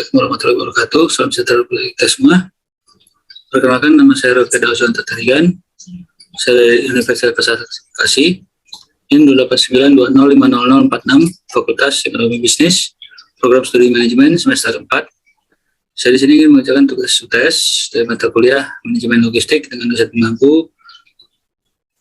Assalamualaikum warahmatullahi wabarakatuh. Salam sejahtera bagi kita semua. Perkenalkan, nama saya Roke Dawson Tatarigan. Saya dari Universitas Bekasi. NIM 289205046, Fakultas Ekonomi Bisnis, Program Studi Manajemen semester 4. Saya di sini ingin mengerjakan tugas UTS dari mata kuliah Manajemen Logistik dengan dosen pengampu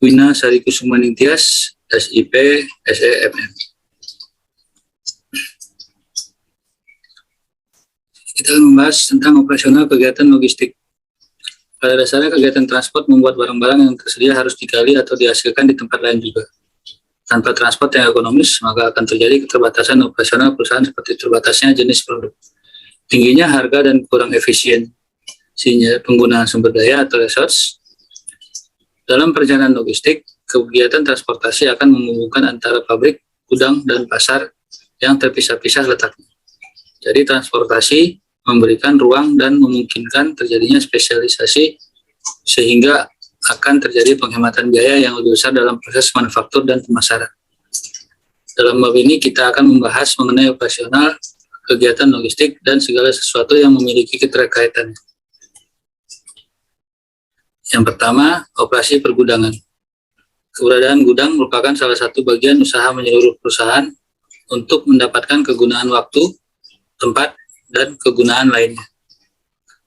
Wina Sari Kusumaning Tias, SIP, SEMM. Kita akan membahas tentang operasional kegiatan logistik. Pada dasarnya kegiatan transport membuat barang-barang yang tersedia harus digali atau dihasilkan di tempat lain juga. Tanpa transport yang ekonomis, maka akan terjadi keterbatasan operasional perusahaan seperti terbatasnya jenis produk, tingginya harga dan kurang efisiensinya penggunaan sumber daya atau resource. Dalam perjalanan logistik, kegiatan transportasi akan menghubungkan antara pabrik, gudang, dan pasar yang terpisah-pisah letaknya. Jadi transportasi memberikan ruang dan memungkinkan terjadinya spesialisasi sehingga akan terjadi penghematan biaya yang lebih besar dalam proses manufaktur dan pemasaran. Dalam bab ini kita akan membahas mengenai operasional kegiatan logistik dan segala sesuatu yang memiliki keterkaitannya. Yang pertama, operasi pergudangan. Keberadaan gudang merupakan salah satu bagian usaha menyeluruh perusahaan untuk mendapatkan kegunaan waktu, tempat, dan kegunaan lainnya.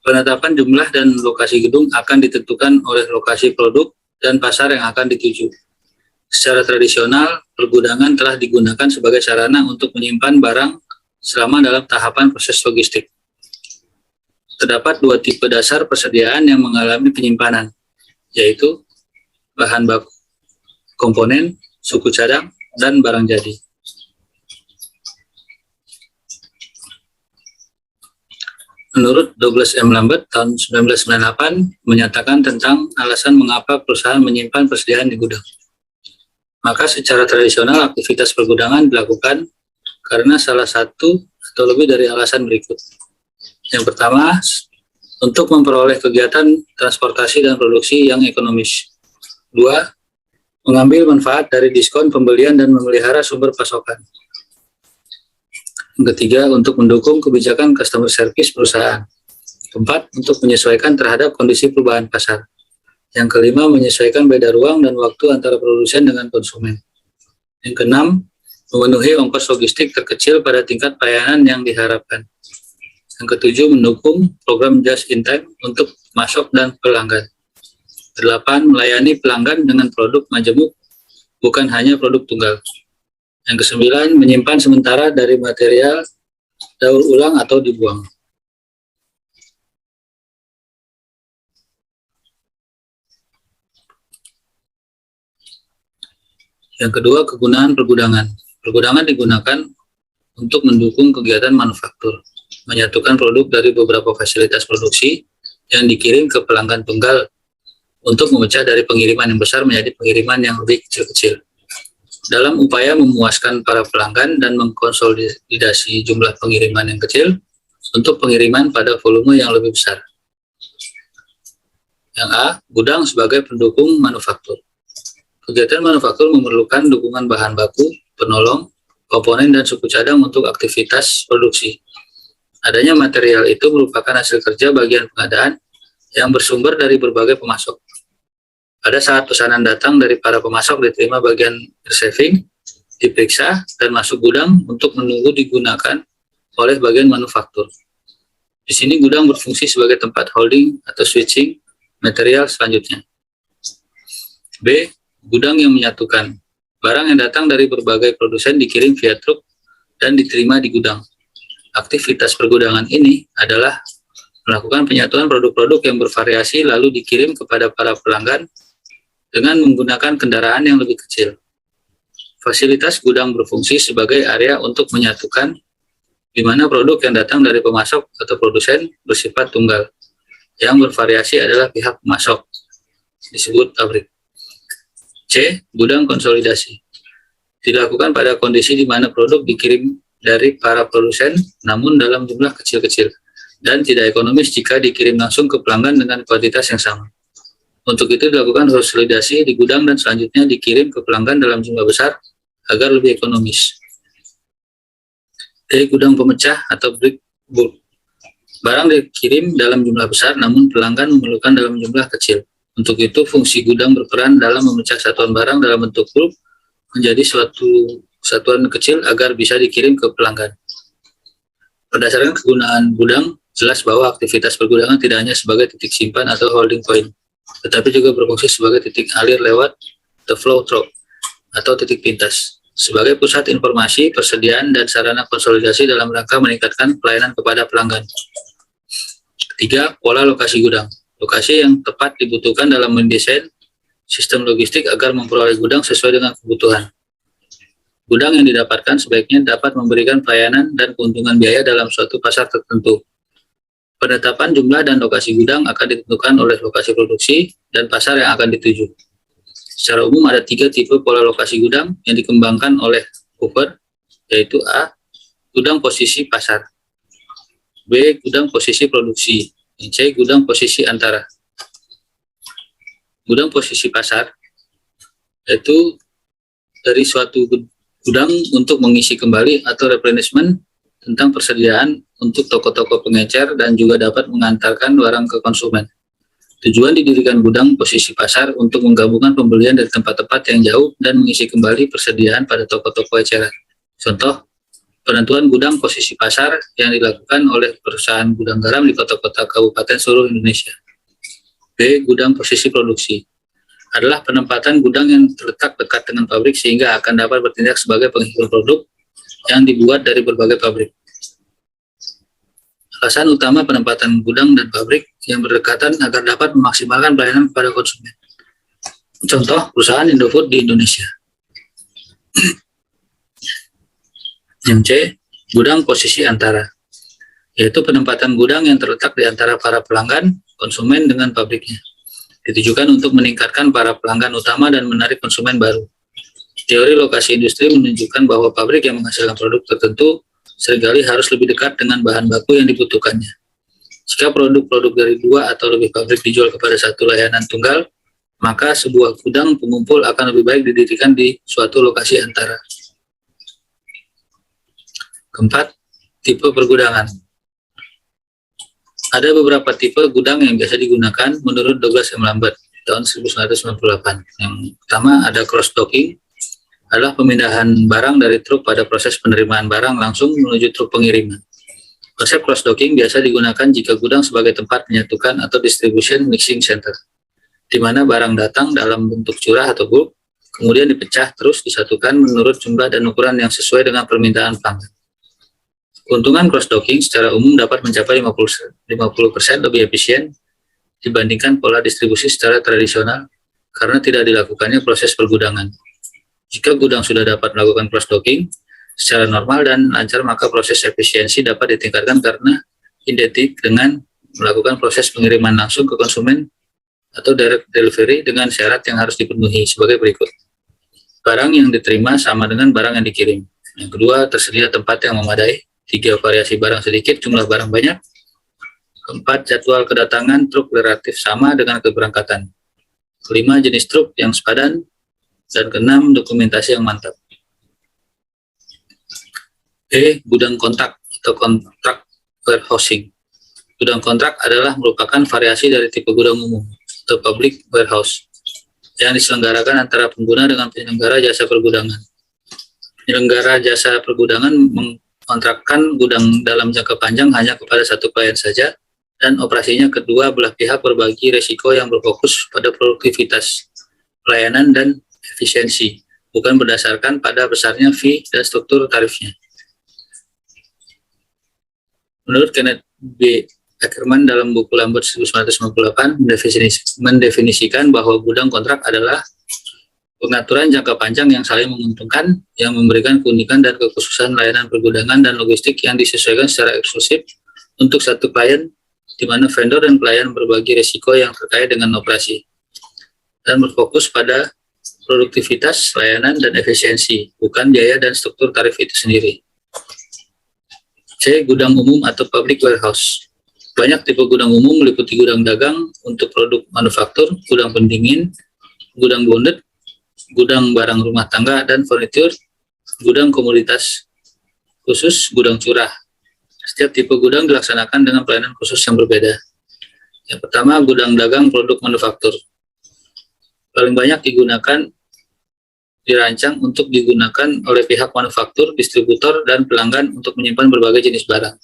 Penetapan jumlah dan lokasi gedung akan ditentukan oleh lokasi produk dan pasar yang akan dituju. Secara tradisional, pergudangan telah digunakan sebagai sarana untuk menyimpan barang selama dalam tahapan proses logistik. Terdapat dua tipe dasar persediaan yang mengalami penyimpanan, yaitu bahan baku, komponen, suku cadang, dan barang jadi. Menurut Douglas M. Lambert tahun 1998 menyatakan tentang alasan mengapa perusahaan menyimpan persediaan di gudang. Maka secara tradisional aktivitas pergudangan dilakukan karena salah satu atau lebih dari alasan berikut. Yang pertama, untuk memperoleh kegiatan transportasi dan produksi yang ekonomis. Dua, mengambil manfaat dari diskon pembelian dan memelihara sumber pasokan. Yang ketiga, untuk mendukung kebijakan customer service perusahaan. Keempat, untuk menyesuaikan terhadap kondisi perubahan pasar. Yang kelima, menyesuaikan beda ruang dan waktu antara produsen dengan konsumen. Yang keenam, memenuhi ongkos logistik terkecil pada tingkat pelayanan yang diharapkan. Yang ketujuh, mendukung program just in time untuk masuk dan pelanggan. Delapan, melayani pelanggan dengan produk majemuk, bukan hanya produk tunggal. Yang kesembilan, menyimpan sementara dari material daur ulang atau dibuang. Yang kedua, kegunaan pergudangan. Pergudangan digunakan untuk mendukung kegiatan manufaktur, menyatukan produk dari beberapa fasilitas produksi yang dikirim ke pelanggan tunggal untuk memecah dari pengiriman yang besar menjadi pengiriman yang lebih kecil-kecil. Dalam upaya memuaskan para pelanggan dan mengkonsolidasi jumlah pengiriman yang kecil untuk pengiriman pada volume yang lebih besar. Yang A, gudang sebagai pendukung manufaktur. Kegiatan manufaktur memerlukan dukungan bahan baku, penolong, komponen, dan suku cadang untuk aktivitas produksi. Adanya material itu merupakan hasil kerja bagian pengadaan yang bersumber dari berbagai pemasok. Pada saat pesanan datang dari para pemasok, diterima bagian receiving, diperiksa, dan masuk gudang untuk menunggu digunakan oleh bagian manufaktur. Di sini gudang berfungsi sebagai tempat holding atau switching material selanjutnya. B. Gudang yang menyatukan. Barang yang datang dari berbagai produsen dikirim via truk dan diterima di gudang. Aktivitas pergudangan ini adalah melakukan penyatuan produk-produk yang bervariasi lalu dikirim kepada para pelanggan dengan menggunakan kendaraan yang lebih kecil. Fasilitas gudang berfungsi sebagai area untuk menyatukan di mana produk yang datang dari pemasok atau produsen bersifat tunggal. Yang bervariasi adalah pihak pemasok, disebut pabrik. C. Gudang konsolidasi. Dilakukan pada kondisi di mana produk dikirim dari para produsen namun dalam jumlah kecil-kecil dan tidak ekonomis jika dikirim langsung ke pelanggan dengan kuantitas yang sama. Untuk itu dilakukan konsolidasi di gudang dan selanjutnya dikirim ke pelanggan dalam jumlah besar agar lebih ekonomis. D. Gudang pemecah atau break bulk. Barang dikirim dalam jumlah besar, namun pelanggan memerlukan dalam jumlah kecil. Untuk itu, fungsi gudang berperan dalam memecah satuan barang dalam bentuk bulk menjadi suatu satuan kecil agar bisa dikirim ke pelanggan. Berdasarkan kegunaan gudang, jelas bahwa aktivitas pergudangan tidak hanya sebagai titik simpan atau holding point, tetapi juga berfungsi sebagai titik alir lewat the flow through atau titik pintas, sebagai pusat informasi, persediaan, dan sarana konsolidasi dalam rangka meningkatkan pelayanan kepada pelanggan. Ketiga, pola lokasi gudang. Lokasi yang tepat dibutuhkan dalam mendesain sistem logistik agar memperoleh gudang sesuai dengan kebutuhan. Gudang yang didapatkan sebaiknya dapat memberikan pelayanan dan keuntungan biaya dalam suatu pasar tertentu. Penetapan jumlah dan lokasi gudang akan ditentukan oleh lokasi produksi dan pasar yang akan dituju. Secara umum ada 3 tipe pola lokasi gudang yang dikembangkan oleh Hoover, yaitu A. Gudang posisi pasar, B. Gudang posisi produksi, C. Gudang posisi antara. Gudang posisi pasar yaitu dari suatu gudang untuk mengisi kembali atau replenishment tentang persediaan untuk toko-toko pengecer dan juga dapat mengantarkan barang ke konsumen. Tujuan didirikan gudang posisi pasar untuk menggabungkan pembelian dari tempat-tempat yang jauh dan mengisi kembali persediaan pada toko-toko eceran. Contoh, penentuan gudang posisi pasar yang dilakukan oleh perusahaan gudang garam di kota-kota kabupaten seluruh Indonesia. B. Gudang posisi produksi adalah penempatan gudang yang terletak dekat dengan pabrik sehingga akan dapat bertindak sebagai penghimpun produk yang dibuat dari berbagai pabrik. Alasan utama penempatan gudang dan pabrik yang berdekatan agar dapat memaksimalkan pelayanan kepada konsumen. Contoh, perusahaan Indofood di Indonesia. Yang C, gudang posisi antara, yaitu penempatan gudang yang terletak di antara para pelanggan, konsumen dengan pabriknya. Ditujukan untuk meningkatkan para pelanggan utama dan menarik konsumen baru. Teori lokasi industri menunjukkan bahwa pabrik yang menghasilkan produk tertentu seringkali harus lebih dekat dengan bahan baku yang dibutuhkannya. Jika produk-produk dari 2 atau lebih pabrik dijual kepada satu layanan tunggal, maka sebuah gudang pengumpul akan lebih baik didirikan di suatu lokasi antara. Keempat, tipe pergudangan. Ada beberapa tipe gudang yang biasa digunakan menurut Douglas M. Lambert tahun 1998. Yang pertama ada cross-docking, adalah pemindahan barang dari truk pada proses penerimaan barang langsung menuju truk pengiriman. Konsep cross-docking biasa digunakan jika gudang sebagai tempat menyatukan atau distribution mixing center, di mana barang datang dalam bentuk curah atau bulk, kemudian dipecah terus disatukan menurut jumlah dan ukuran yang sesuai dengan permintaan pelanggan. Keuntungan cross-docking secara umum dapat mencapai 50% lebih efisien dibandingkan pola distribusi secara tradisional karena tidak dilakukannya proses pergudangan. Jika gudang sudah dapat melakukan cross-docking secara normal dan lancar, maka proses efisiensi dapat ditingkatkan karena identik dengan melakukan proses pengiriman langsung ke konsumen atau direct delivery dengan syarat yang harus dipenuhi sebagai berikut. Barang yang diterima sama dengan barang yang dikirim. Yang kedua, tersedia tempat yang memadai. 3, variasi barang sedikit, jumlah barang banyak. 4, jadwal kedatangan truk relatif sama dengan keberangkatan. 5, jenis truk yang sepadan. Dan 6, dokumentasi yang mantap. E. Gudang kontrak atau kontrak warehousing. Gudang kontrak adalah merupakan variasi dari tipe gudang umum atau public warehouse yang diselenggarakan antara pengguna dengan penyelenggara jasa pergudangan. Penyelenggara jasa pergudangan mengkontrakkan gudang dalam jangka panjang hanya kepada satu klien saja, dan operasinya kedua belah pihak berbagi risiko yang berfokus pada produktivitas, pelayanan, dan efisiensi, bukan berdasarkan pada besarnya fee dan struktur tarifnya. Menurut Kenneth B. Ackerman dalam buku Lambert 1998 mendefinisikan bahwa gudang kontrak adalah pengaturan jangka panjang yang saling menguntungkan, yang memberikan keunikan dan kekhususan layanan pergudangan dan logistik yang disesuaikan secara eksklusif untuk satu klien, di mana vendor dan klien berbagi risiko yang terkait dengan operasi, dan berfokus pada produktivitas, layanan, dan efisiensi, bukan biaya dan struktur tarif itu sendiri. C. Gudang umum atau public warehouse. Banyak tipe gudang umum meliputi gudang dagang untuk produk manufaktur, gudang pendingin, gudang bonded, gudang barang rumah tangga dan furniture, gudang komoditas khusus, gudang curah. Setiap tipe gudang dilaksanakan dengan pelayanan khusus yang berbeda. Yang pertama, gudang dagang produk manufaktur. Paling banyak dirancang untuk digunakan oleh pihak manufaktur, distributor, dan pelanggan untuk menyimpan berbagai jenis barang.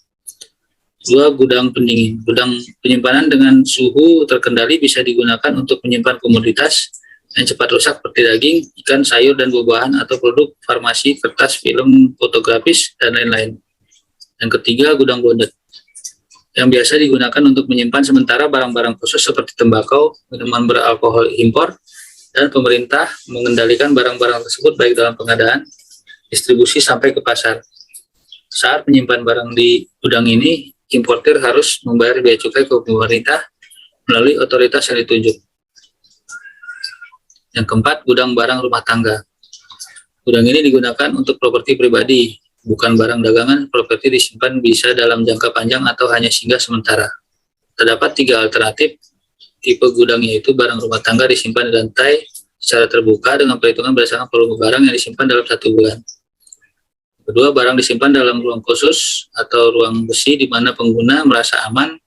Dua, gudang pendingin. Gudang penyimpanan dengan suhu terkendali bisa digunakan untuk menyimpan komoditas yang cepat rusak seperti daging, ikan, sayur, dan buah-buahan atau produk farmasi, kertas, film, fotografis, dan lain-lain. Yang ketiga, gudang bonded, yang biasa digunakan untuk menyimpan sementara barang-barang khusus seperti tembakau, minuman beralkohol impor, dan pemerintah mengendalikan barang-barang tersebut baik dalam pengadaan, distribusi, sampai ke pasar. Saat menyimpan barang di gudang ini, importir harus membayar bea cukai ke pemerintah melalui otoritas yang ditunjuk. Yang keempat, gudang barang rumah tangga. Gudang ini digunakan untuk properti pribadi, bukan barang dagangan. Properti disimpan bisa dalam jangka panjang atau hanya singgah sementara. Terdapat 3 alternatif tipe gudang, yaitu barang rumah tangga disimpan di lantai secara terbuka dengan perhitungan berdasarkan volume barang yang disimpan dalam 1 bulan. Kedua, barang disimpan dalam ruang khusus atau ruang besi di mana pengguna merasa aman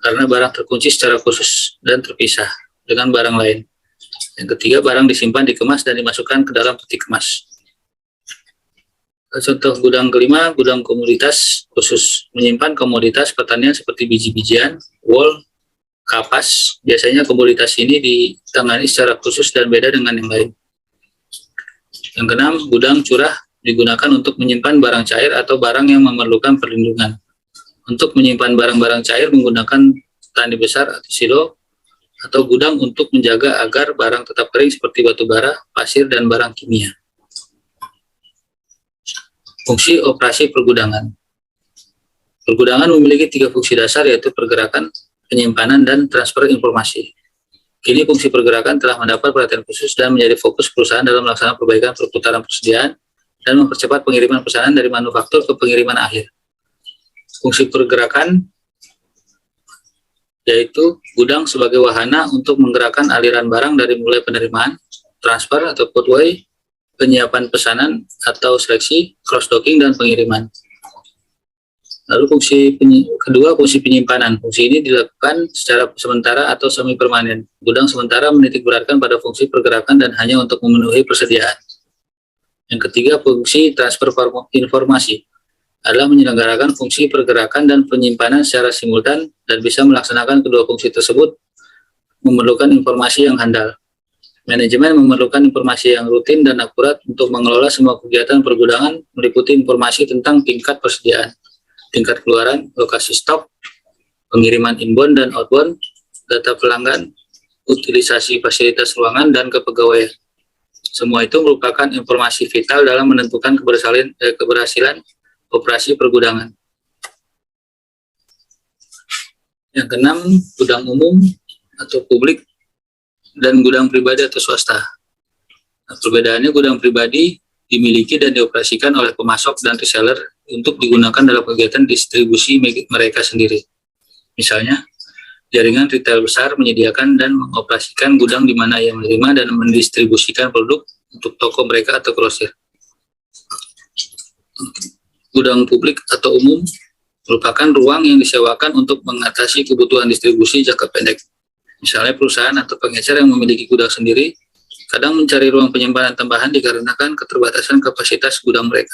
karena barang terkunci secara khusus dan terpisah dengan barang lain. Yang ketiga, barang disimpan, dikemas, dan dimasukkan ke dalam peti kemas. Contoh gudang kelima, gudang komoditas khusus, menyimpan komoditas pertanian seperti biji-bijian, wool, kapas. Biasanya komoditas ini ditangani secara khusus dan beda dengan yang lain. Yang keenam, gudang curah, digunakan untuk menyimpan barang cair atau barang yang memerlukan perlindungan. Untuk menyimpan barang-barang cair menggunakan tani besar atau silo, atau gudang untuk menjaga agar barang tetap kering seperti batu bara, pasir, dan barang kimia. Fungsi operasi pergudangan. Pergudangan memiliki 3 fungsi dasar, yaitu pergerakan, penyimpanan, dan transfer informasi. Kini fungsi pergerakan telah mendapat perhatian khusus dan menjadi fokus perusahaan dalam melaksanakan perbaikan perputaran persediaan dan mempercepat pengiriman pesanan dari manufaktur ke pengiriman akhir. Fungsi pergerakan yaitu gudang sebagai wahana untuk menggerakkan aliran barang dari mulai penerimaan, transfer atau putway, penyiapan pesanan atau seleksi, cross-docking, dan pengiriman. Lalu fungsi penyimpanan. Fungsi ini dilakukan secara sementara atau semi permanen. Gudang sementara menitikberatkan pada fungsi pergerakan dan hanya untuk memenuhi persediaan. Yang ketiga, fungsi transfer informasi adalah menyelenggarakan fungsi pergerakan dan penyimpanan secara simultan dan bisa melaksanakan kedua fungsi tersebut memerlukan informasi yang handal. Manajemen memerlukan informasi yang rutin dan akurat untuk mengelola semua kegiatan pergudangan, meliputi informasi tentang tingkat persediaan, tingkat keluaran, lokasi stok, pengiriman inbound dan outbound, data pelanggan, utilisasi fasilitas ruangan, dan kepegawaian. Semua itu merupakan informasi vital dalam menentukan keberhasilan operasi pergudangan. Yang keenam, gudang umum atau publik dan gudang pribadi atau swasta. Nah, perbedaannya, gudang pribadi dimiliki dan dioperasikan oleh pemasok dan reseller untuk digunakan dalam kegiatan distribusi mereka sendiri. Misalnya, jaringan retail besar menyediakan dan mengoperasikan gudang di mana ia menerima dan mendistribusikan produk untuk toko mereka atau grosir. Gudang publik atau umum merupakan ruang yang disewakan untuk mengatasi kebutuhan distribusi jangka pendek. Misalnya perusahaan atau pengecer yang memiliki gudang sendiri kadang mencari ruang penyimpanan tambahan dikarenakan keterbatasan kapasitas gudang mereka.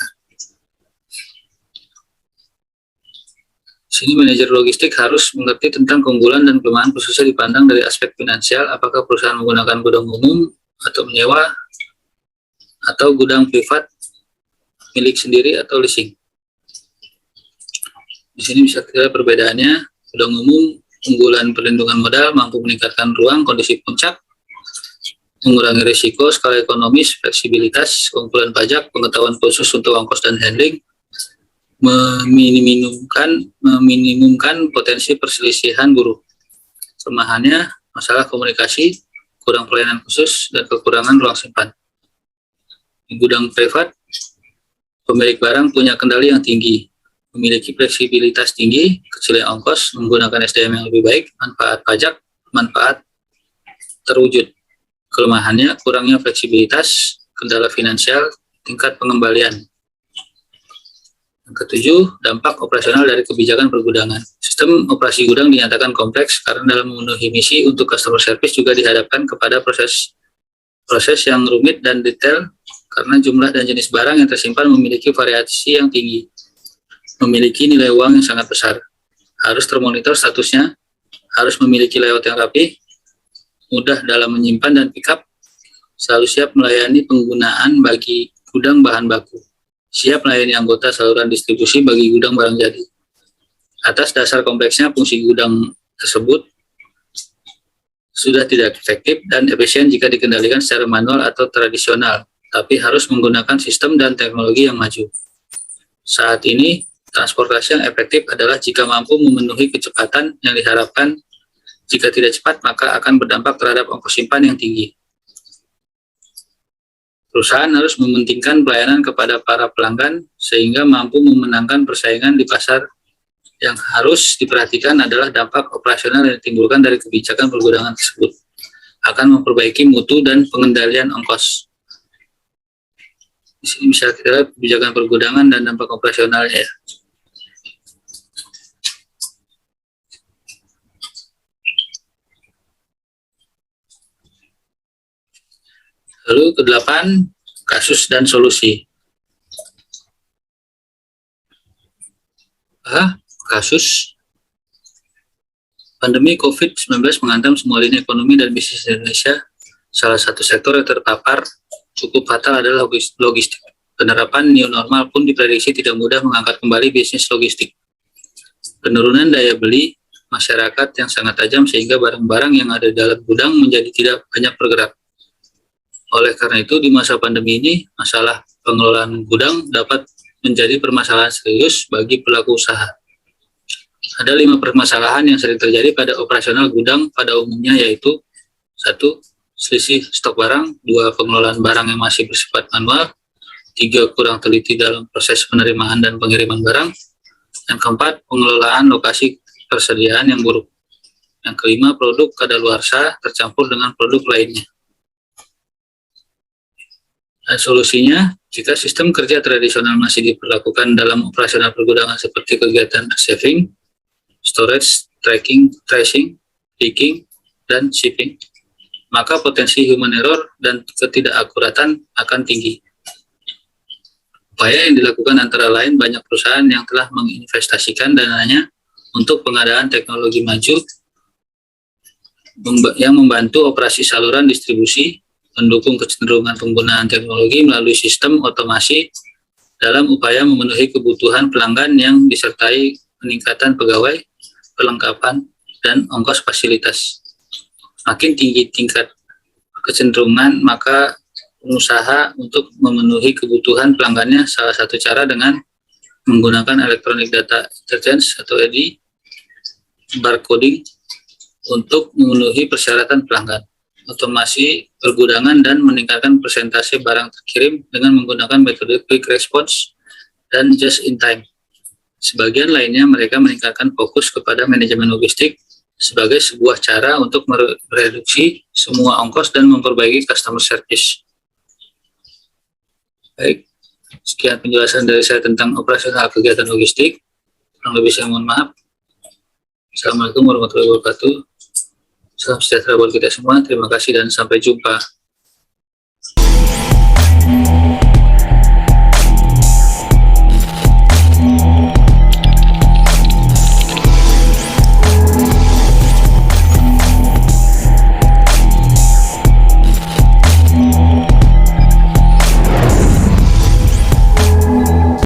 Sini manajer logistik harus mengerti tentang keunggulan dan kelemahan khususnya dipandang dari aspek finansial, apakah perusahaan menggunakan gudang umum atau menyewa atau gudang privat milik sendiri atau leasing. Di sini bisa kita lihat perbedaannya. Gudang umum, unggulan perlindungan modal, mampu meningkatkan ruang kondisi puncak, mengurangi risiko, skala ekonomis, fleksibilitas, kumpulan pajak, pengetahuan khusus untuk ongkos dan handling, meminimumkan potensi perselisihan buruh. Kelemahannya, masalah komunikasi, kurang pelayanan khusus, dan kekurangan ruang simpan. Di gudang privat, pemilik barang punya kendali yang tinggi, memiliki fleksibilitas tinggi, kecilnya ongkos, menggunakan SDM yang lebih baik, manfaat pajak, manfaat terwujud. Kelemahannya, kurangnya fleksibilitas, kendala finansial, tingkat pengembalian. Yang ketujuh, dampak operasional dari kebijakan pergudangan. Sistem operasi gudang dinyatakan kompleks karena dalam memenuhi misi untuk customer service juga dihadapkan kepada proses yang rumit dan detail karena jumlah dan jenis barang yang tersimpan memiliki variasi yang tinggi, memiliki nilai uang yang sangat besar, harus termonitor statusnya, harus memiliki layout yang rapi, mudah dalam menyimpan dan pick up, selalu siap melayani penggunaan bagi gudang bahan baku, siap melayani anggota saluran distribusi bagi gudang barang jadi. Atas dasar kompleksnya fungsi gudang tersebut sudah tidak efektif dan efisien jika dikendalikan secara manual atau tradisional, tapi harus menggunakan sistem dan teknologi yang maju. Saat ini, transportasi yang efektif adalah jika mampu memenuhi kecepatan yang diharapkan. Jika tidak cepat, maka akan berdampak terhadap ongkos simpan yang tinggi. Perusahaan harus mementingkan pelayanan kepada para pelanggan sehingga mampu memenangkan persaingan di pasar. Yang harus diperhatikan adalah dampak operasional yang ditimbulkan dari kebijakan pergudangan tersebut akan memperbaiki mutu dan pengendalian ongkos. Di sini bisa kita lihat kebijakan pergudangan dan dampak operasionalnya. Lalu ke-8, kasus dan solusi. Kasus pandemi COVID-19 menghantam semua lini ekonomi dan bisnis Indonesia. Salah satu sektor yang terpapar cukup fatal adalah logistik. Penerapan new normal pun diprediksi tidak mudah mengangkat kembali bisnis logistik. Penurunan daya beli masyarakat yang sangat tajam sehingga barang-barang yang ada dalam gudang menjadi tidak banyak bergerak. Oleh karena itu, di masa pandemi ini, masalah pengelolaan gudang dapat menjadi permasalahan serius bagi pelaku usaha. Ada 5 permasalahan yang sering terjadi pada operasional gudang pada umumnya, yaitu 1. Selisih stok barang, 2. Pengelolaan barang yang masih bersifat manual, 3. Kurang teliti dalam proses penerimaan dan pengiriman barang, yang keempat, pengelolaan lokasi persediaan yang buruk, yang kelima, produk kadaluarsa tercampur dengan produk lainnya. Dan solusinya, jika sistem kerja tradisional masih diberlakukan dalam operasional pergudangan seperti kegiatan saving, storage, tracing, picking, dan shipping, maka potensi human error dan ketidakakuratan akan tinggi. Upaya yang dilakukan antara lain banyak perusahaan yang telah menginvestasikan dananya untuk pengadaan teknologi maju yang membantu operasi saluran distribusi, mendukung kecenderungan penggunaan teknologi melalui sistem otomasi dalam upaya memenuhi kebutuhan pelanggan yang disertai peningkatan pegawai, perlengkapan, dan ongkos fasilitas. Makin tinggi tingkat kecenderungan, maka pengusaha untuk memenuhi kebutuhan pelanggannya salah satu cara dengan menggunakan Electronic Data Interchange atau EDI, barcoding untuk memenuhi persyaratan pelanggan, otomasi pergudangan, dan meningkatkan persentase barang terkirim dengan menggunakan metode quick response dan just in time. Sebagian lainnya mereka meningkatkan fokus kepada manajemen logistik sebagai sebuah cara untuk mereduksi semua ongkos dan memperbaiki customer service. Baik, sekian penjelasan dari saya tentang operasional kegiatan logistik. Kurang lebih saya mohon maaf. Assalamualaikum warahmatullahi wabarakatuh. Salam sejahtera buat kita semua. Terima kasih dan sampai jumpa.